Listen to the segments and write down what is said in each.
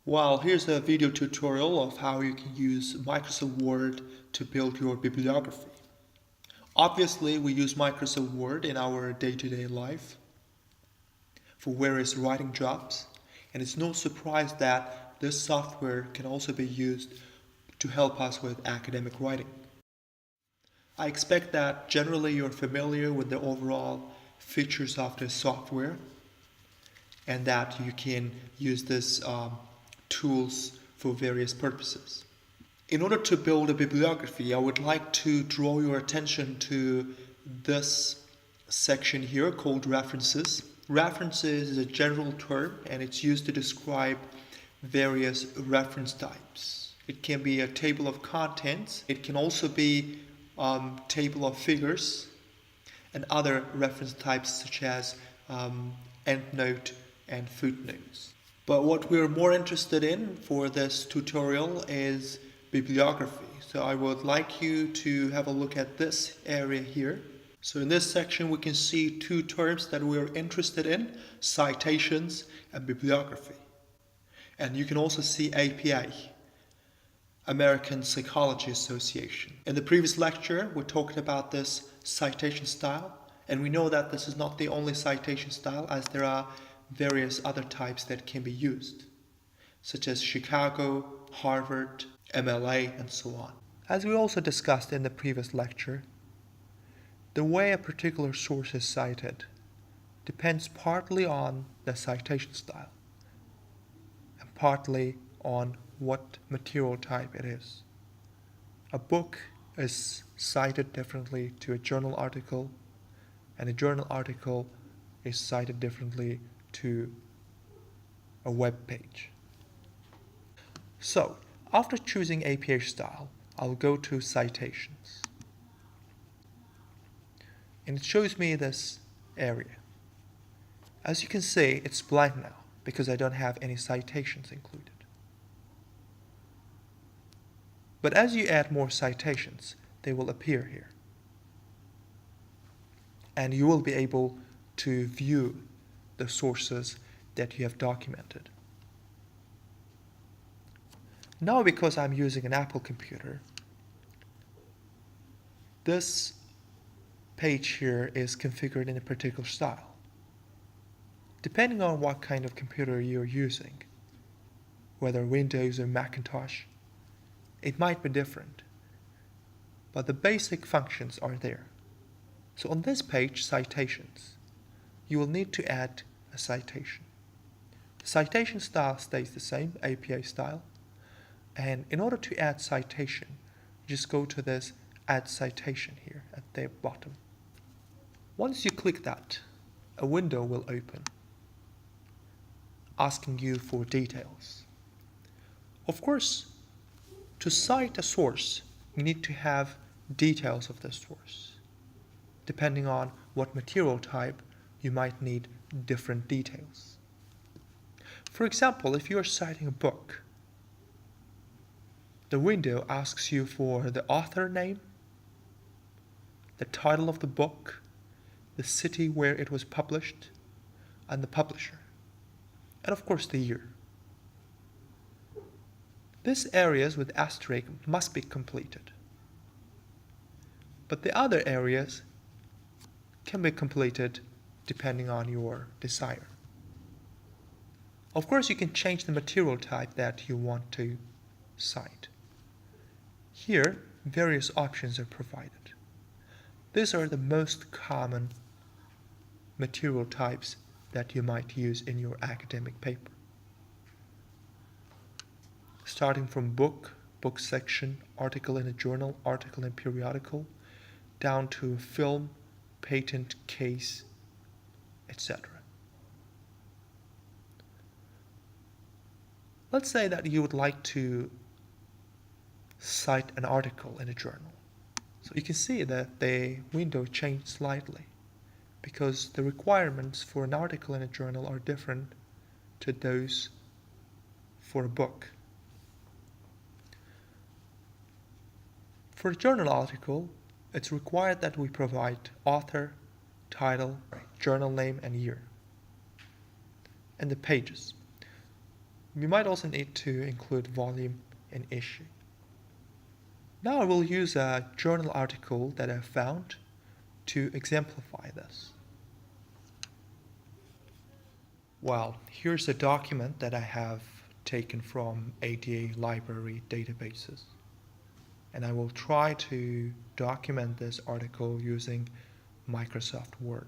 Well, here's a video tutorial of how you can use Microsoft Word to build your bibliography. Obviously, we use Microsoft Word in our day-to-day life for various writing jobs, and it's no surprise that this software can also be used to help us with academic writing. I expect that generally you're familiar with the overall features of this software and that you can use these tools for various purposes. In order to build a bibliography, I would like to draw your attention to this section here called references. References is a general term and it's used to describe various reference types. It can be a table of contents, it can also be table of figures and other reference types such as endnote and footnotes. But what we're more interested in for this tutorial is bibliography. So I would like you to have a look at this area here. So in this section we can see two terms that we're interested in, citations and bibliography. And you can also see APA, American Psychology Association. In the previous lecture we talked about this citation style, and we know that this is not the only citation style, as there are various other types that can be used, such as Chicago, Harvard, MLA, and so on. As we also discussed in the previous lecture, the way a particular source is cited depends partly on the citation style and partly on what material type it is. A book is cited differently to a journal article, and a journal article is cited differently to a web page. So, after choosing APA style, I'll go to citations. And it shows me this area. As you can see, it's blank now because I don't have any citations included. But as you add more citations, they will appear here. And you will be able to view the sources that you have documented. Now, because I'm using an Apple computer, this page here is configured in a particular style. Depending on what kind of computer you're using, whether Windows or Macintosh, it might be different, but the basic functions are there. So on this page, citations, you will need to add a citation. The citation style stays the same, APA style, and in order to add citation, just go to this Add Citation here at the bottom. Once you click that, a window will open, asking you for details. Of course, to cite a source, you need to have details of the source. Depending on what material type, you might need different details. For example, if you are citing a book, the window asks you for the author name, the title of the book, the city where it was published, and the publisher, and of course the year. These areas with asterisk must be completed, but the other areas can be completed depending on your desire. Of course, you can change the material type that you want to cite. Here, various options are provided. These are the most common material types that you might use in your academic paper. Starting from book, book section, article in a journal, article in periodical, down to film, patent, case, etc. Let's say that you would like to cite an article in a journal. So you can see that the window changed slightly because the requirements for an article in a journal are different to those for a book. For a journal article, it's required that we provide author, title, journal name, and year, and the pages. We might also need to include volume and issue. Now I will use a journal article that I found to exemplify this. Well, here's a document that I have taken from ADA library databases. And I will try to document this article using Microsoft Word.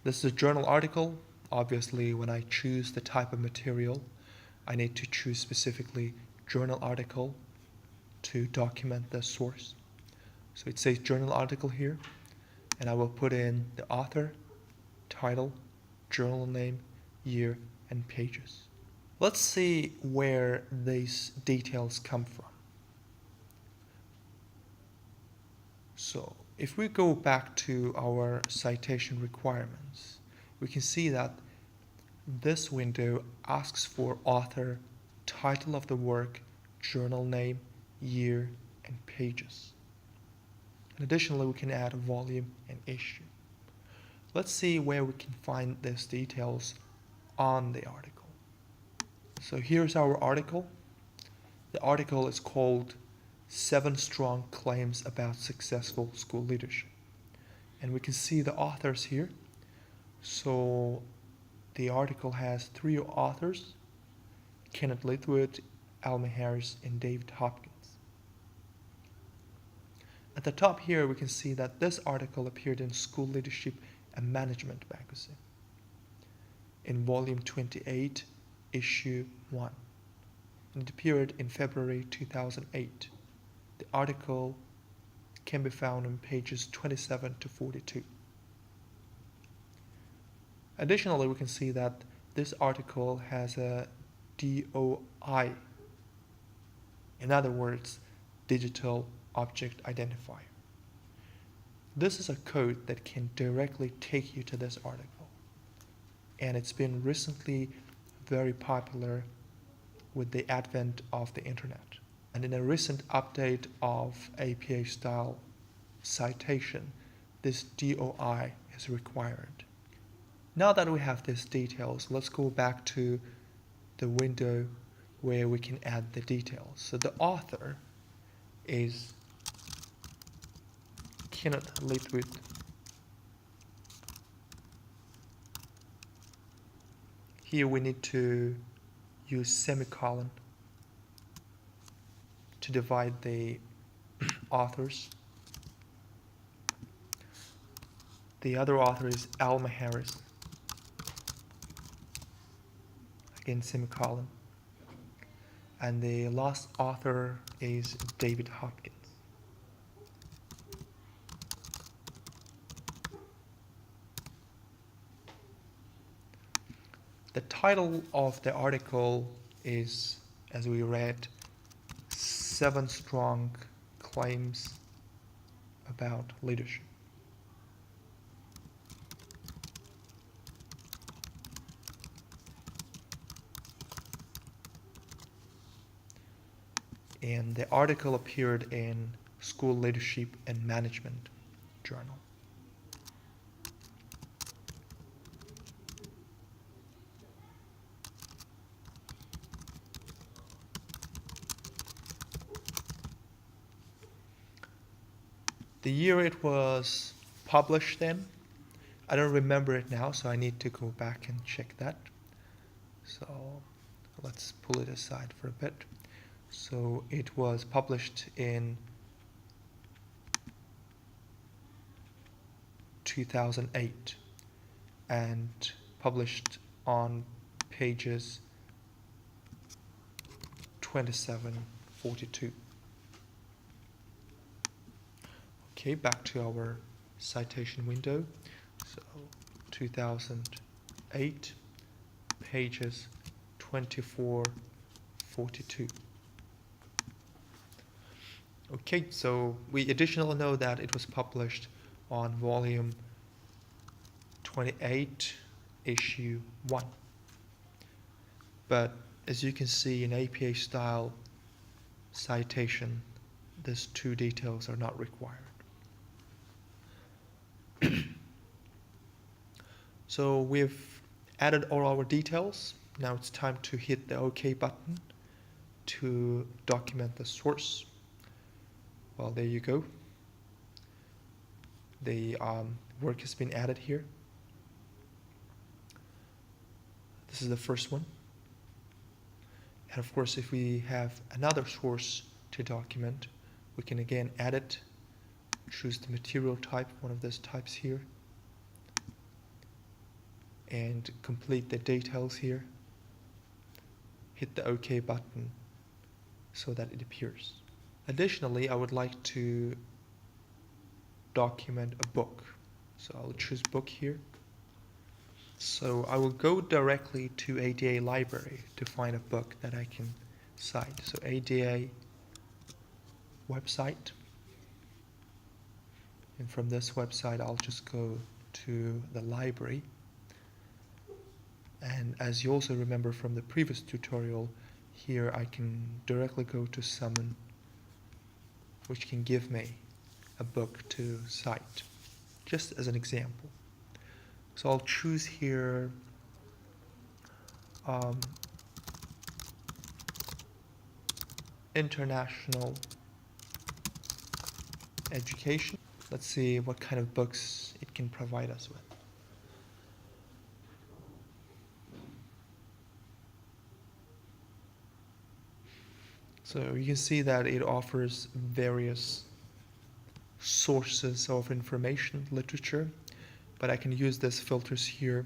This is a journal article. Obviously, when I choose the type of material, I need to choose specifically journal article to document the source. So it says journal article here, and I will put in the author, title, journal name, year, and pages. Let's see where these details come from. So if we go back to our citation requirements, we can see that this window asks for author, title of the work, journal name, year, and pages. And additionally, we can add a volume and issue. Let's see where we can find these details on the article. So here's our article. The article is called 7 Strong Claims About Successful School Leadership. And we can see the authors here. So the article has 3 authors, Kenneth Lithwood, Alma Harris, and David Hopkins. At the top here, we can see that this article appeared in School Leadership and Management magazine in volume 28, issue 1. And it appeared in February 2008. The article can be found on pages 27 to 42. Additionally, we can see that this article has a DOI, in other words, Digital Object Identifier. This is a code that can directly take you to this article, and it's been recently very popular with the advent of the internet. And in a recent update of APA-style citation, this DOI is required. Now that we have these details, let's go back to the window where we can add the details. So the author is Kenneth Lithwood. Here we need to use semicolon to divide the authors. The other author is Alma Harris. Again, semicolon. And the last author is David Hopkins. The title of the article is, as we read, 7 Strong Claims About Leadership. And the article appeared in School Leadership and Management Journal. The year it was published then, I don't remember it now, so I need to go back and check that. So let's pull it aside for a bit. So it was published in 2008 and published on pages 27-42. Okay, back to our citation window. So 2008, pages 24-42. Okay, so we additionally know that it was published on volume 28, issue 1. But as you can see in APA style citation, these 2 details are not required. So we've added all our details Now it's time to hit the OK button to document the source. Well, there you go. The work has been added here. This is the first one. And of course, if we have another source to document, we can again add it, choose the material type, one of those types here, and complete the details here. Hit the OK button so that it appears. Additionally, I would like to document a book. So I'll choose book here. So I will go directly to ADA library to find a book that I can cite. So ADA website. And from this website, I'll just go to the library. And as you also remember from the previous tutorial, here I can directly go to summon, which can give me a book to cite, just as an example. So I'll choose here international education. Let's see what kind of books it can provide us with. So you can see that it offers various sources of information, literature, but I can use these filters here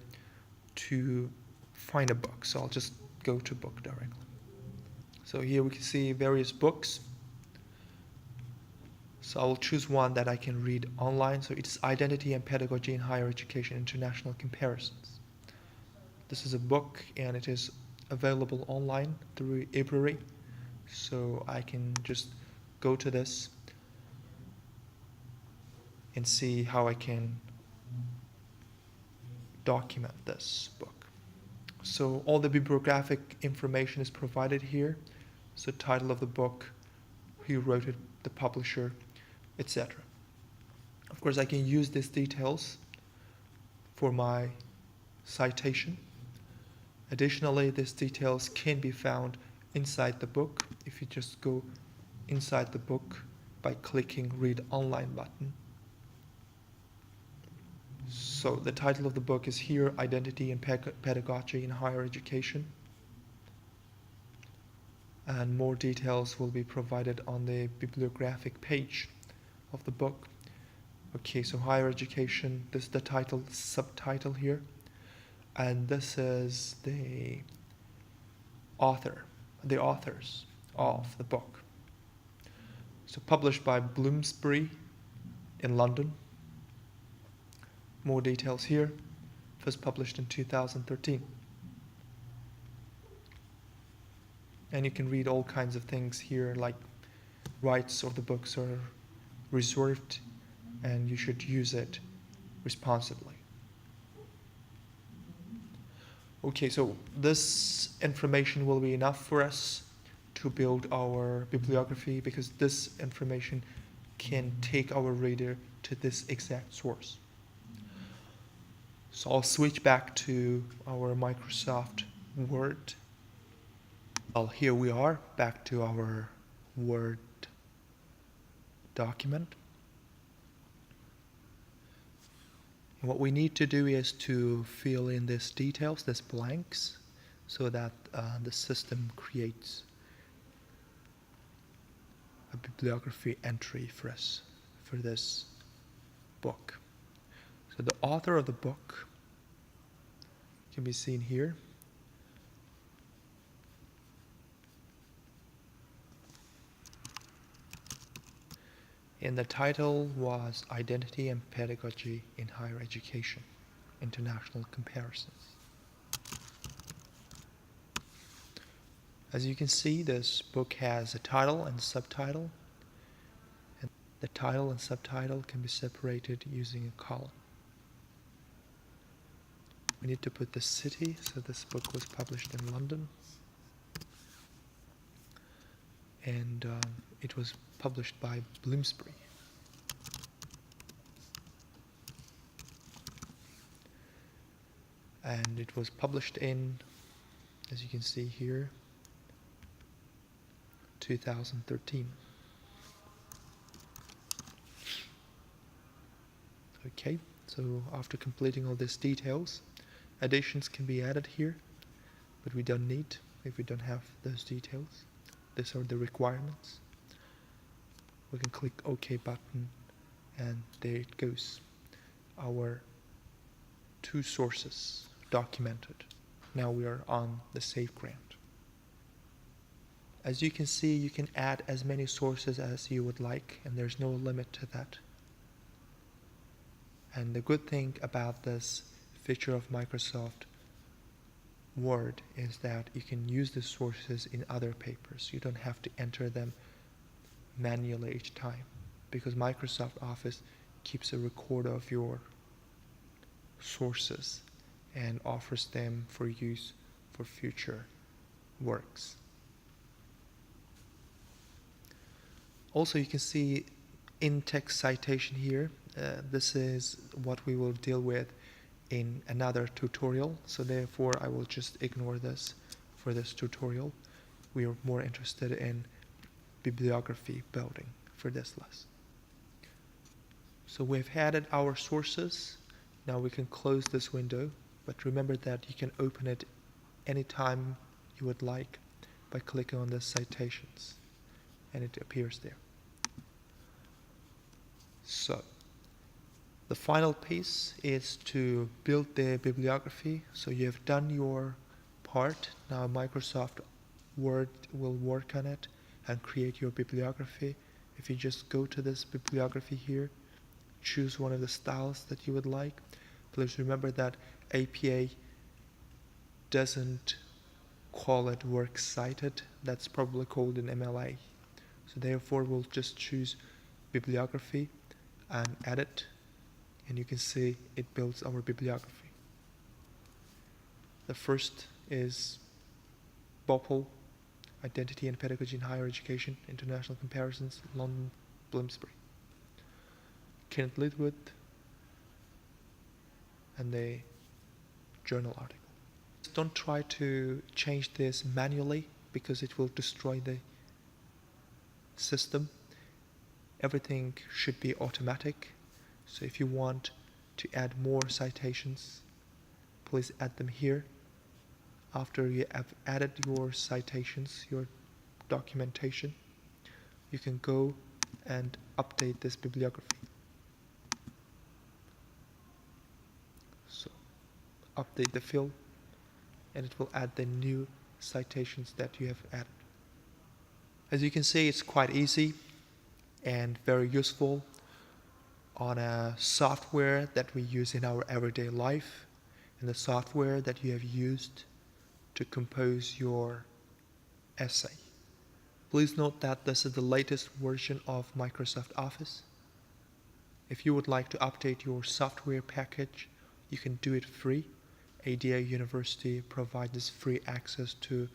to find a book. So I'll just go to book directly. So here we can see various books. So I will choose one that I can read online. So it's Identity and Pedagogy in Higher Education, International Comparisons. This is a book and it is available online through library. So I can just go to this and see how I can document this book. So all the bibliographic information is provided here. So title of the book, who wrote it, the publisher, etc. Of course, I can use these details for my citation. Additionally, these details can be found inside the book if you just go inside the book by clicking Read Online button. So the title of the book is here, Identity and Pedagogy in Higher Education. And more details will be provided on the bibliographic page of the book. Okay, so higher education, this is the title, subtitle here. And this is the authors of the book. So published by Bloomsbury in London. More details here. First published in 2013. And you can read all kinds of things here, like rights of the books are reserved and you should use it responsibly. Okay, so this information will be enough for us to build our bibliography because this information can take our reader to this exact source. So I'll switch back to our Microsoft Word. Well, here we are, back to our Word document. And what we need to do is to fill in these details, these blanks, so that the system creates a bibliography entry for us for this book. So the author of the book can be seen here. And the title was Identity and Pedagogy in Higher Education, International Comparisons. As you can see, this book has a title and subtitle. And the title and subtitle can be separated using a column. We need to put the city, so this book was published in London. And it was published by Bloomsbury. And it was published in as you can see here, 2013. Okay, so after completing all these details, additions can be added here, but we don't need if we don't have those details. These are the requirements. We can click OK button, and there it goes. Our two sources documented. Now we are on the safe ground. As you can see, you can add as many sources as you would like, and there's no limit to that. And the good thing about this feature of Microsoft Word is that you can use the sources in other papers. You don't have to enter them manually each time, because Microsoft Office keeps a record of your sources and offers them for use for future works. Also, you can see in-text citation here. This is what we will deal with in another tutorial, so therefore I will just ignore this for this tutorial. We are more interested in bibliography building for this lesson. So we've added our sources. Now we can close this window, but remember that you can open it anytime you would like by clicking on the citations, and it appears there. So the final piece is to build the bibliography. So you have done your part. Now Microsoft Word will work on it and create your bibliography. If you just go to this bibliography here, choose one of the styles that you would like. Please remember that APA doesn't call it works cited. That's probably called an MLA. So therefore we'll just choose bibliography and edit, and you can see it builds our bibliography. The first is BOPL, Identity and Pedagogy in Higher Education, International Comparisons, London, Bloomsbury. Kenneth Lidwood, and the journal article. Don't try to change this manually, because it will destroy the system. Everything should be automatic. So if you want to add more citations, please add them here. After you have added your citations, your documentation, you can go and update this bibliography. So update the field, and it will add the new citations that you have added. As you can see, it's quite easy and very useful on a software that we use in our everyday life, and the software that you have used to compose your essay. Please note that this is the latest version of Microsoft Office. If you would like to update your software package, you can do it free. ADA University provides this free access to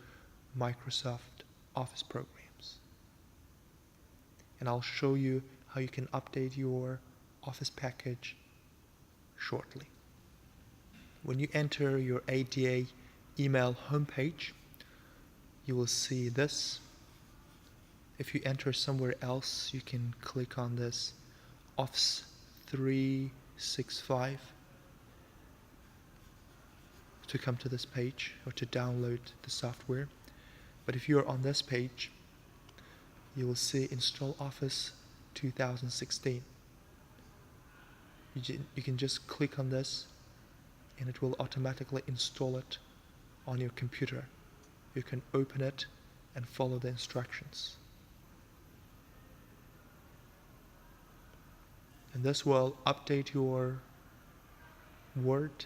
Microsoft Office programs. And I'll show you how you can update your Office package shortly. When you enter your ADA email homepage, you will see this. If you enter somewhere else, you can click on this Office 365 to come to this page or to download the software. But if you're on this page, you will see Install Office 2016. You can just click on this, and it will automatically install it on your computer. You can open it and follow the instructions. And this will update your Word.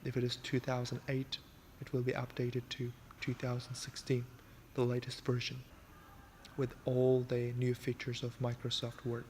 If it is 2008, it will be updated to 2016, the latest version, with all the new features of Microsoft Word.